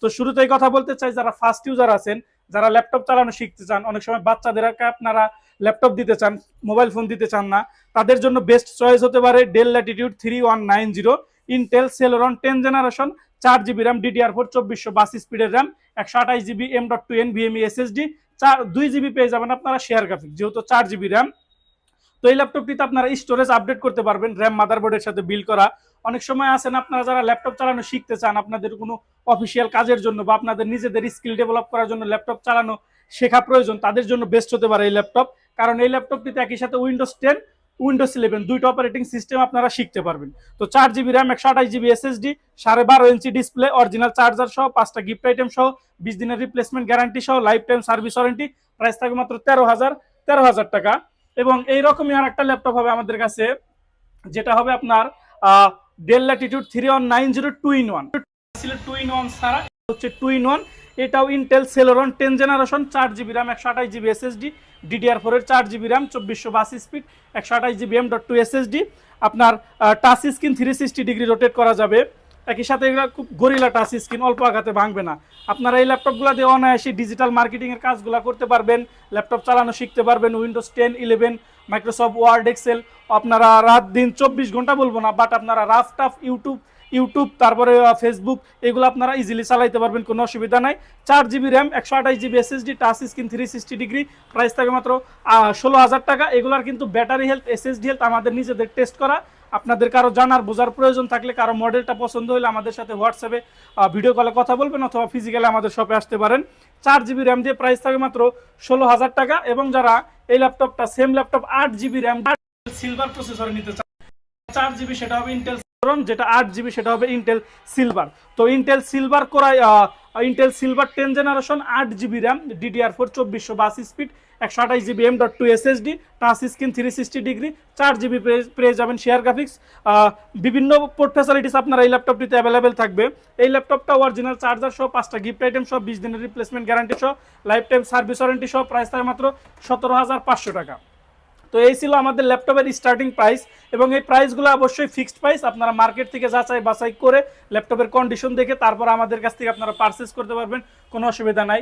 তো শুরুতেই কথা বলতে চাই, যারা ফার্স্ট ইউজার আছেন, যারা ল্যাপটপ চালানো শিখতে চান, অনেক সময় বাচ্চাদেরকে আপনারা ল্যাপটপ দিতে চান, মোবাইল ফোন দিতে চান না, তাদের জন্য বেস্ট চয়েস হতে পারে Dell Latitude 3190 Intel Celeron 10 generation, 4 GB RAM, DDR4 2422 স্পিডের RAM, 128 GB M.2 NVMe SSD, 2 GB পেয়ে যাবেন আপনারা শেয়ার গ্রাফিক, যেহেতু 4 জিবি র্যাম। তো এই ল্যাপটপটিতে আপনারা স্টোরেজ আপডেট করতে পারবেন র্যাম মাদারবোর্ডের সাথে বিল করা। অনেক সময় আছেন আপনারা যারা ল্যাপটপ চালানো শিখতে চান, আপনাদের কোনো অফিসিয়াল কাজের জন্য বা আপনাদের নিজেদের স্কিল ডেভেলপ করার জন্য ল্যাপটপ চালানো শেখা প্রয়োজন, তাদের জন্য বেস্ট হতে পারে এই ল্যাপটপ। কারণ এই ল্যাপটপটিতে একই সাথে উইন্ডোজ 10 উইন্ডোজ 11 দুইটা অপারেটিং সিস্টেম আপনারা শিখতে পারবেন। তো 4 GB RAM, 128 GB SSD, 12.5 inch display, original charger সহ, 5টা গিফট আইটেম সহ, 20 দিনের রিপ্লেসমেন্ট গ্যারান্টি সহ, life time service warranty. Price থাকবে মাত্র 13,000 টাকা। এবং এইরকমই আর একটা ল্যাপটপ হবে আমাদের কাছে, যেটা হবে আপনার ডেল ল্যাটিটিউড 3190 2-in-1 ছিল 2-in-1 ছাড়া, হচ্ছে 2-in-1। এটাও Intel Celeron 10 generation, 4 GB RAM, 128 GB SSD, DDR4 এর 4 GB RAM, 2422 speed, 128 GB M.2 SSD। আপনার টাচ স্ক্রিন 360 ডিগ্রি রোটেট করা যাবে। একই সাথে এগুলো খুব গরিলা টাচ স্ক্রিন, অল্প আঘাতে ভাঙবে না। আপনারা এই ল্যাপটপগুলো দিয়ে অনায়াসে ডিজিটাল মার্কেটিং এর কাজগুলো করতে পারবেন, ল্যাপটপ চালানো শিখতে পারবেন। উইন্ডোজ 10 11, মাইক্রোসফট ওয়ার্ড, এক্সেল, আপনারা রাত দিন 24 ঘন্টা বলবো না, বাট আপনারা রাফ টাফ ইউটিউব তারপরে ফেসবুক, এগুলো আপনারা ইজিলি চালাইতে পারবেন, কোনো অসুবিধা নাই। 4 GB RAM, 128 GB SSD, touch screen 360 degree, price থাকে মাত্র 16,000 টাকা। এগুলার কিন্তু ব্যাটারি হেলথ, SSD হেলথ আমাদের নিজেদের টেস্ট করা। আপনাদের কারো জানার বোঝার প্রয়োজন থাকলে, কারো মডেলটা পছন্দ হলে আমাদের সাথে হোয়াটসঅ্যাপে ভিডিও কলে কথা বলবেন, অথবা ফিজিক্যালি আমাদের শপে আসতে পারেন। 4 জিবি র্যাম দিয়ে প্রাইস থাকে মাত্র 16,000 টাকা। এবং যারা এই ল্যাপটপটা same laptop 8 GB RAM silver processor নিতে চান, 4 জিবি সেটা হবে ইন্টেল, যেটা 8 জিবি সেটা হবে ইন্টেল সিলভার। তো ইন্টেল সিলভার করাই Intel silver 10 generation, 8 GB RAM, DDR4 2422 speed, 128 GB M.2 SSD, touch screen 360 degree, 4 GB পেয়ে যাবেন শেয়ার গ্রাফিক্স। বিভিন্ন পোর্ট ফ্যাসিলিটিস আপনারা এই ল্যাপটপটিতে অ্যাভেলেবেল থাকবে। এই ল্যাপটপটা অরিজিনাল চার্জার সহ, 5টা গিফট আইটেম সহ, 20 দিনের রিপ্লেসমেন্ট গ্যারান্টি সহ, লাইফ টাইম সার্ভিস ওয়ারেন্টি সহ, প্রাইস থাকে মাত্র 17,500 টাকা। তো এই ছিল আমাদের ল্যাপটপের স্টার্টিং প্রাইস, এবং এই প্রাইসগুলো অবশ্যই ফিক্সড প্রাইস। আপনারা মার্কেট থেকে যাচাই বাছাই করে ল্যাপটপের কন্ডিশন দেখে তারপর আমাদের কাছ থেকে আপনারা পারচেস করতে পারবেন, কোনো অসুবিধা নাই।